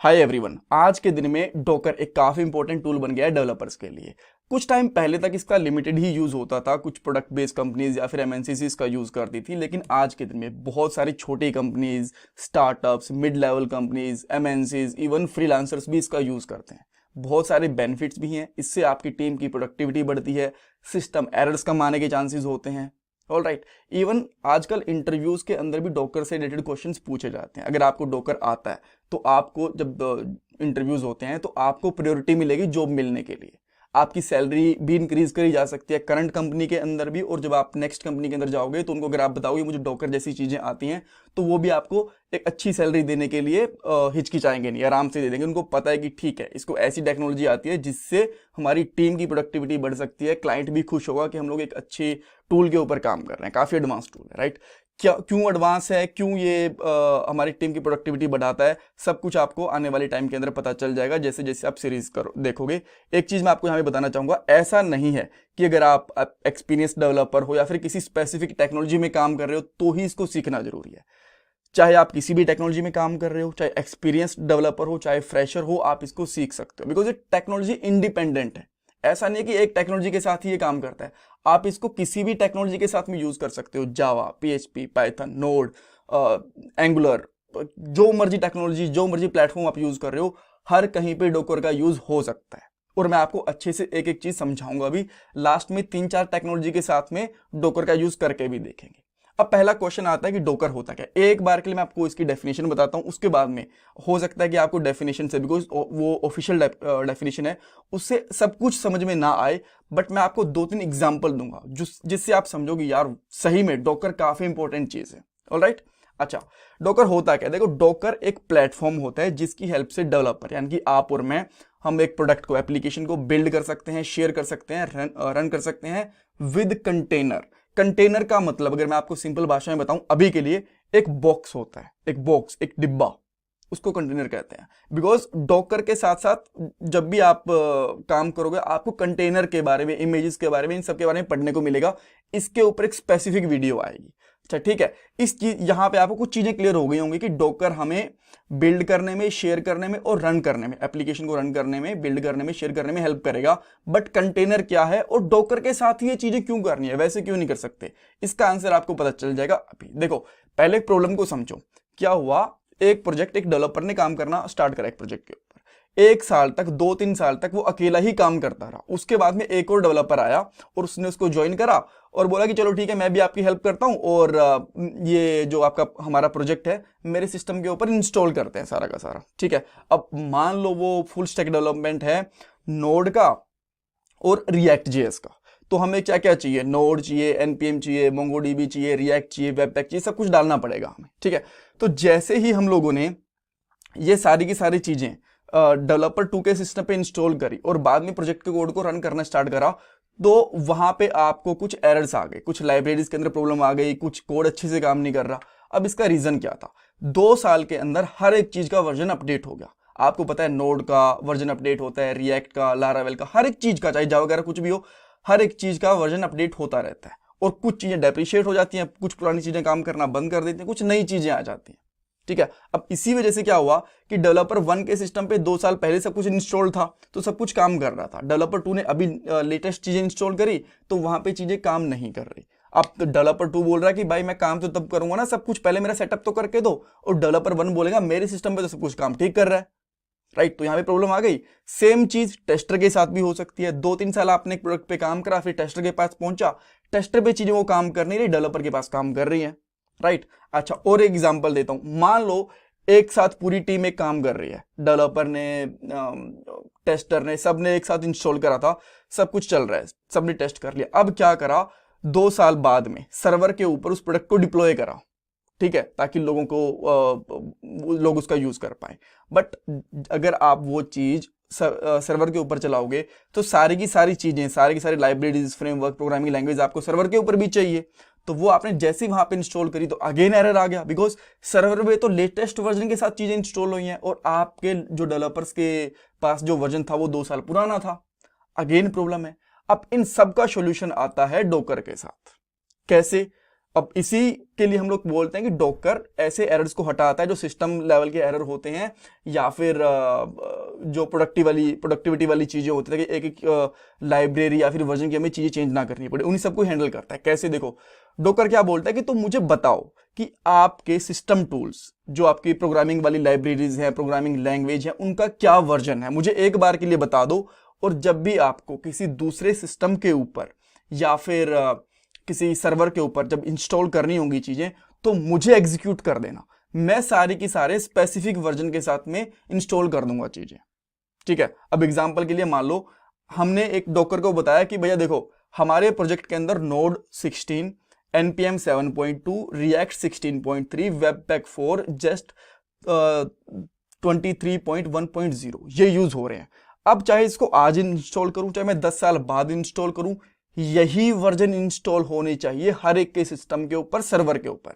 Hi everyone, आज के दिन में डॉकर एक काफ़ी इंपॉर्टेंट टूल बन गया है डेवलपर्स के लिए। कुछ टाइम पहले तक इसका लिमिटेड ही यूज़ होता था, कुछ प्रोडक्ट बेस्ड कंपनीज या फिर एमएनसीज इसका यूज़ करती थी, लेकिन आज के दिन में बहुत सारी छोटी companies, startups, mid level companies, MNCs, even freelancers भी इसका यूज़ करते हैं। बहुत सारे बेनिफिट्स भी हैं, इससे आपकी टीम की प्रोडक्टिविटी बढ़ती है, सिस्टम एरर्स कम आने के चांसेस होते हैं। ऑल राइट, इवन आजकल इंटरव्यूज के अंदर भी डॉकर से रिलेटेड क्वेश्चंस पूछे जाते हैं। अगर आपको डॉकर आता है तो आपको जब इंटरव्यूज होते हैं तो आपको प्रायोरिटी मिलेगी जॉब मिलने के लिए। आपकी सैलरी भी इंक्रीज करी जा सकती है करंट कंपनी के अंदर भी, और जब आप नेक्स्ट कंपनी के अंदर जाओगे तो उनको अगर आप बताओगे मुझे डॉकर जैसी चीज़ें आती हैं तो वो भी आपको एक अच्छी सैलरी देने के लिए हिचकिचाएंगे नहीं, आराम से दे देंगे। उनको पता है कि ठीक है, इसको ऐसी टेक्नोलॉजी आती है जिससे हमारी टीम की प्रोडक्टिविटी बढ़ सकती है, क्लाइंट भी खुश होगा कि हम लोग एक अच्छे टूल के ऊपर काम कर रहे हैं, काफ़ी एडवांस टूल है। राइट, क्या क्यों एडवांस है, क्यों ये हमारी टीम की प्रोडक्टिविटी बढ़ाता है, सब कुछ आपको आने वाले टाइम के अंदर पता चल जाएगा जैसे जैसे आप सीरीज करो देखोगे। एक चीज़ मैं आपको यहाँ पे बताना चाहूँगा, ऐसा नहीं है कि अगर आप एक्सपीरियंस डेवलपर हो या फिर किसी स्पेसिफिक टेक्नोलॉजी में काम कर रहे हो तो ही इसको सीखना जरूरी है। चाहे आप किसी भी टेक्नोलॉजी में काम कर रहे हो, चाहे एक्सपीरियंस डेवलपर हो, चाहे फ्रेशर हो, आप इसको सीख सकते हो, बिकॉज ये टेक्नोलॉजी इंडिपेंडेंट है। ऐसा नहीं है कि एक टेक्नोलॉजी के साथ ही ये काम करता है, आप इसको किसी भी टेक्नोलॉजी के साथ में यूज कर सकते हो। जावा, पीएचपी, पाइथन, नोड, एंगुलर, जो मर्जी टेक्नोलॉजी, जो मर्जी प्लेटफॉर्म आप यूज कर रहे हो, हर कहीं पे डॉकर का यूज हो सकता है। और मैं आपको अच्छे से एक एक चीज समझाऊंगा अभी लास्ट में, 3-4 टेक्नोलॉजी के साथ में डॉकर का यूज करके भी देखेंगे। अब पहला क्वेश्चन आता है कि डॉकर होता क्या। एक बार के लिए मैं आपको इसकी डेफिनेशन बताता हूं, उसके बाद में हो सकता है कि आपको डेफिनेशन से, बिकॉज वो ऑफिशियल डेफिनेशन है, उससे सब कुछ समझ में ना आए, बट मैं आपको 2-3 एग्जांपल दूंगा जिससे आप समझोगे यार सही में डॉकर काफी इंपॉर्टेंट चीज है। ऑलराइट, अच्छा, डॉकर होता क्या। देखो, डॉकर एक प्लेटफॉर्म होता है जिसकी हेल्प से डेवलपर यानी कि आप और मैं, हम एक प्रोडक्ट को, एप्लीकेशन को बिल्ड कर सकते हैं, शेयर कर सकते हैं, रन कर सकते हैं विद कंटेनर। कंटेनर का मतलब अगर मैं आपको सिंपल भाषा में बताऊं अभी के लिए, एक बॉक्स होता है, एक बॉक्स, एक डिब्बा, उसको कंटेनर कहते हैं। बिकॉज डॉकर के साथ साथ जब भी आप काम करोगे आपको कंटेनर के बारे में, इमेजेस के बारे में, इन सब के बारे में पढ़ने को मिलेगा। इसके ऊपर एक स्पेसिफिक वीडियो आएगी। अच्छा ठीक है, इस चीज यहाँ पे आपको कुछ चीजें क्लियर हो गई होंगी कि डॉकर हमें बिल्ड करने में, शेयर करने में और रन करने में, एप्लीकेशन को रन करने में, बिल्ड करने में, शेयर करने में हेल्प करेगा। बट कंटेनर क्या है और डॉकर के साथ ही ये चीजें क्यों करनी है, वैसे क्यों नहीं कर सकते, इसका आंसर आपको पता चल जाएगा अभी। देखो, पहले एक प्रॉब्लम को समझो। क्या हुआ, एक प्रोजेक्ट, एक डेवलपर ने काम करना स्टार्ट करा एक प्रोजेक्ट के ऊपर। 1 साल तक, 2-3 साल तक वो अकेला ही काम करता रहा। उसके बाद में एक और डेवलपर आया और उसने उसको ज्वाइन करा और बोला कि चलो ठीक है, मैं भी आपकी हेल्प करता हूं और ये जो आपका हमारा प्रोजेक्ट है मेरे सिस्टम के ऊपर इंस्टॉल करते हैं सारा का सारा। ठीक है, अब मान लो वो फुल स्टैक डेवलपमेंट है नोड का और रिएक्ट जेएस का, तो हमें क्या क्या चाहिए, नोड चाहिए, एनपीएम चाहिए, मोंगोडीबी चाहिए, रिएक्ट चाहिए, वेबपैक चाहिए, सब कुछ डालना पड़ेगा हमें। ठीक है, तो जैसे ही हम लोगों ने ये सारी की सारी चीजें डेवलपर 2 के सिस्टम पे इंस्टॉल करी और बाद में प्रोजेक्ट के कोड को रन करना स्टार्ट करा, तो वहां पे आपको कुछ एरर्स आ गए, कुछ लाइब्रेरीज के अंदर प्रॉब्लम आ गई, कुछ कोड अच्छे से काम नहीं कर रहा। अब इसका रीजन क्या था, 2 साल के अंदर हर एक चीज का वर्जन अपडेट हो गया। आपको पता है नोड का वर्जन अपडेट होता है, रिएक्ट का, लारावेल का, हर एक चीज का, चाहे जावा वगैरह कुछ भी हो, हर एक चीज का वर्जन अपडेट होता रहता है। और कुछ चीजें डेप्रिशिएट हो जाती हैं, कुछ पुरानी चीजें काम करना बंद कर देती हैं, कुछ नई चीजें आ जाती हैं। ठीक है, अब इसी वजह से क्या हुआ कि डेवलपर 1 के सिस्टम पे 2 साल पहले सब कुछ इंस्टॉल था तो सब कुछ काम कर रहा था। डेवलपर 2 ने अभी लेटेस्ट चीजें इंस्टॉल करी तो वहां पे चीजें काम नहीं कर रही। अब तो डेवलपर 2 बोल रहा है कि भाई मैं काम तो तब करूंगा ना, सब कुछ पहले मेरा सेटअप तो करके दो, और डेवलपर 1 बोलेगा मेरे सिस्टम पे तो सब कुछ काम ठीक कर रहा है। राइट, तो यहाँ पे प्रॉब्लम आ गई। सेम चीज टेस्टर के साथ भी हो सकती है। 2-3 साल आपने एक प्रोडक्ट पे काम करा, फिर टेस्टर के पास पहुंचा, टेस्टर पे चीजें वो काम कर नहीं रही, डेवलपर के पास काम कर रही है। राइट, अच्छा, और एक एग्जांपल देता हूं। मान लो एक साथ पूरी टीम एक काम कर रही है, डेवलपर ने, टेस्टर ने, सबने एक साथ इंस्टॉल करा था, सब कुछ चल रहा है, सबने टेस्ट कर लिया। अब क्या करा, 2 साल बाद में सर्वर के ऊपर उस प्रोडक्ट को डिप्लॉय करा। ठीक है, ताकि लोग उसका यूज कर पाए। बट अगर आप वो चीज सर्वर के ऊपर चलाओगे तो सारी की सारी चीजें, सारी की सारी लाइब्रेरीज, फ्रेमवर्क, प्रोग्रामिंग लैंग्वेज आपको सर्वर के ऊपर भी चाहिए। तो वो आपने जैसे ही वहां पे इंस्टॉल करी तो अगेन एरर आ गया, बिकॉज सर्वर में तो लेटेस्ट वर्जन के साथ चीजें इंस्टॉल हुई हैं और आपके जो डेवलपर्स के पास जो वर्जन था वो 2 साल पुराना था। अगेन प्रॉब्लम है। अब इन सब का सोल्यूशन आता है डॉकर के साथ। कैसे, अब इसी के लिए हम लोग बोलते हैं कि डॉकर ऐसे एरर्स को हटाता है जो सिस्टम लेवल के एरर होते हैं, या फिर जो प्रोडक्टिविटी वाली चीजें होती है कि एक एक लाइब्रेरी या फिर वर्जन की हमें चीजें चेंज ना करनी पड़े, उन्हीं सबको हैंडल करता है। कैसे? देखो, डॉकर क्या बोलता है कि तुम मुझे बताओ कि आपके सिस्टम टूल्स जो आपकी प्रोग्रामिंग वाली लाइब्रेरीज हैं, प्रोग्रामिंग लैंग्वेज है, उनका क्या वर्जन है, मुझे एक बार के लिए बता दो। और जब भी आपको किसी दूसरे सिस्टम के ऊपर या फिर किसी सर्वर के ऊपर जब इंस्टॉल करनी होंगी चीजें, तो मुझे एग्जीक्यूट कर देना, मैं सारी की सारे स्पेसिफिक वर्जन के साथ में इंस्टॉल कर दूंगा चीजें। ठीक है, अब एग्जांपल के लिए मान लो हमने एक डॉकर को बताया कि भैया देखो, हमारे प्रोजेक्ट के अंदर node 16, npm 7.2, react 16.3, webpack 4, just 23.1.0 ये यूज हो रहे हैं। अब चाहे इसको आज इंस्टॉल करूं, चाहे मैं 10 साल बाद इंस्टॉल करूं, यही वर्जन इंस्टॉल होनी चाहिए हर एक के सिस्टम के ऊपर, सर्वर के ऊपर।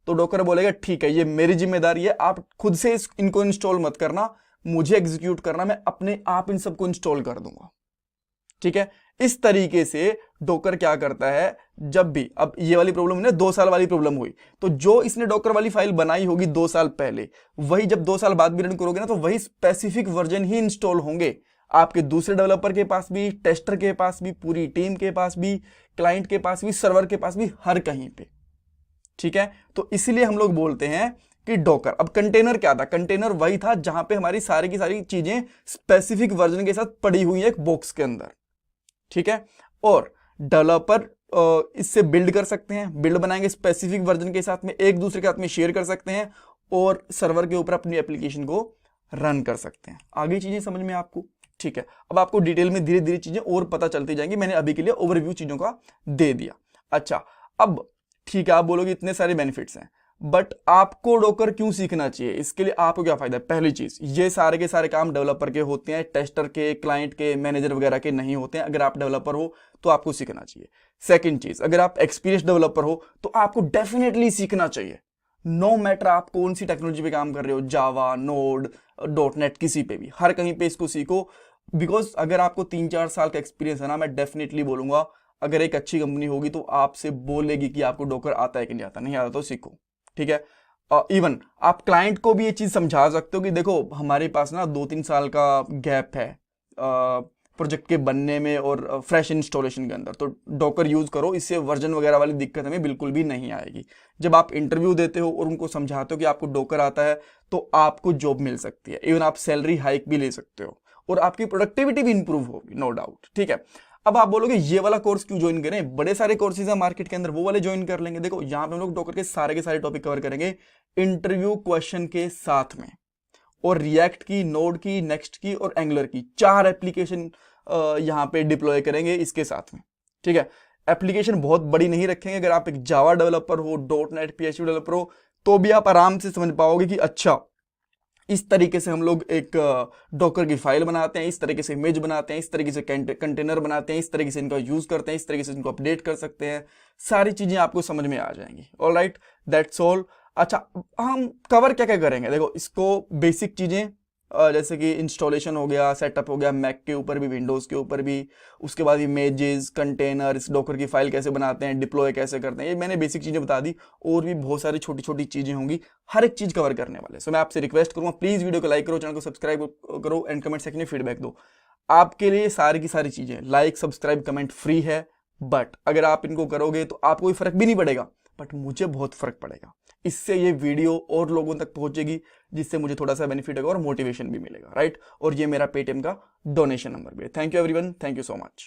तो डॉकर बोलेगा ठीक है, ये मेरी जिम्मेदारी है, आप खुद से इनको इंस्टॉल मत करना, मुझे एग्जीक्यूट करना, मैं अपने आप इन सबको इंस्टॉल कर दूंगा। ठीक है, इस तरीके से डॉकर क्या करता है, जब भी अब ये वाली प्रॉब्लम है 2 साल वाली प्रॉब्लम हुई, तो जो इसने डॉकर वाली फाइल बनाई होगी 2 साल पहले, वही जब 2 साल बाद भी रन करोगे ना, तो वही स्पेसिफिक वर्जन ही इंस्टॉल होंगे आपके दूसरे डेवलपर के पास भी, टेस्टर के पास भी, पूरी टीम के पास भी, क्लाइंट के पास भी, सर्वर के पास भी, हर कहीं पे। ठीक है, तो इसलिए हम लोग बोलते हैं कि डॉकर। अब कंटेनर क्या था? कंटेनर वही था जहां पे हमारी सारी की सारी चीजें स्पेसिफिक वर्जन के साथ पड़ी हुई है एक बॉक्स के अंदर। ठीक है, और डेवलपर इससे बिल्ड कर सकते हैं, बिल्ड बनाएंगे स्पेसिफिक वर्जन के साथ में, एक दूसरे के साथ में शेयर कर सकते हैं, और सर्वर के ऊपर अपनी एप्लीकेशन को रन कर सकते हैं। आगे चीजें समझ में आपको? ठीक है, अब आपको डिटेल में धीरे धीरे चीजें और पता चलती जाएंगी, मैंने अभी के लिए ओवरव्यू चीजों का दे दिया। अच्छा, अब ठीक है, आप बोलोगे इतने सारे बेनिफिट्स हैं, बट आपको डॉकर क्यों सीखना चाहिए? इसके लिए आपको क्या फायदा है? पहली चीज, ये सारे के सारे काम डेवलपर के होते हैं, टेस्टर के, क्लाइंट के, मैनेजर वगैरह के नहीं होते हैं। अगर आप डेवलपर हो तो आपको सीखना चाहिए। सेकंड चीज, अगर आप एक्सपीरियंस डेवलपर हो तो आपको डेफिनेटली सीखना चाहिए। नो मैटर आप कौन सी टेक्नोलॉजी पे काम कर रहे हो, जावा, नोड, .NET, किसी पे भी, हर कहीं पे इसको सीखो। बिकॉज अगर आपको 3-4 साल का एक्सपीरियंस है ना, मैं डेफिनेटली बोलूंगा, अगर एक अच्छी कंपनी होगी तो आपसे बोलेगी कि आपको डॉकर आता है कि नहीं आता। नहीं आता तो सीखो। ठीक है, इवन आप क्लाइंट को भी ये चीज समझा सकते हो कि देखो, हमारे पास ना 2-3 साल का गैप है प्रोजेक्ट के बनने में और फ्रेश इंस्टॉलेशन के अंदर, तो डॉकर यूज करो, इससे वर्जन वगैरह वाली दिक्कत हमें बिल्कुल भी नहीं आएगी। जब आप इंटरव्यू देते हो और उनको समझाते हो कि आपको डॉकर आता है, तो आपको जॉब मिल सकती है, इवन आप सैलरी हाइक भी ले सकते हो, और आपकी प्रोडक्टिविटी भी इंप्रूव होगी, नो डाउट। ठीक है, अब आप बोलोगे ये वाला कोर्स क्यों ज्वाइन करें, बड़े सारे कोर्सेज है मार्केट के अंदर, वो वाले ज्वाइन कर लेंगे। देखो, यहां पे हम लोग डॉकर के सारे टॉपिक कवर करेंगे इंटरव्यू क्वेश्चन के साथ में, और रिएक्ट की, नोड की, नेक्स्ट की और एंगुलर की 4 एप्लीकेशन यहां पे डिप्लॉय करेंगे इसके साथ में। ठीक है, एप्लीकेशन बहुत बड़ी नहीं रखेंगे। अगर आप एक जावा डेवलपर हो, .NET, PHP डेवलपर हो, तो भी आप आराम से समझ पाओगे कि अच्छा, इस तरीके से हम लोग एक डॉकर की फाइल बनाते हैं, इस तरीके से इमेज बनाते हैं, इस तरीके से कंटेनर बनाते हैं, इस तरीके से इनका यूज करते हैं, इस तरीके से इनको अपडेट कर सकते हैं। सारी चीजें आपको समझ में आ जाएंगी। Alright, that's all. अच्छा, हम कवर क्या क्या करेंगे? देखो, इसको बेसिक चीजें जैसे कि इंस्टॉलेशन हो गया, सेटअप हो गया, मैक के ऊपर भी, विंडोज के ऊपर भी, उसके बाद इमेजेस, कंटेनर, इस डॉकर की फाइल कैसे बनाते हैं, डिप्लॉय कैसे करते हैं, ये मैंने बेसिक चीजें बता दी। और भी बहुत सारी छोटी छोटी चीजें होंगी, हर एक चीज कवर करने वाले। सो मैं आपसे रिक्वेस्ट करूंगा, प्लीज वीडियो को लाइक करो, चैनल को सब्सक्राइब करो, एंड कमेंट सेक्शन में फीडबैक दो। आपके लिए सारी की सारी चीजें, लाइक, सब्सक्राइब, कमेंट फ्री है, बट अगर आप इनको करोगे तो आपको कोई फर्क भी नहीं पड़ेगा, बट मुझे बहुत फर्क पड़ेगा। इससे ये वीडियो और लोगों तक पहुंचेगी, जिससे मुझे थोड़ा सा बेनिफिट होगा और मोटिवेशन भी मिलेगा, राइट। और ये मेरा पेटीएम का डोनेशन नंबर भी है। Thank you everyone, thank you so much.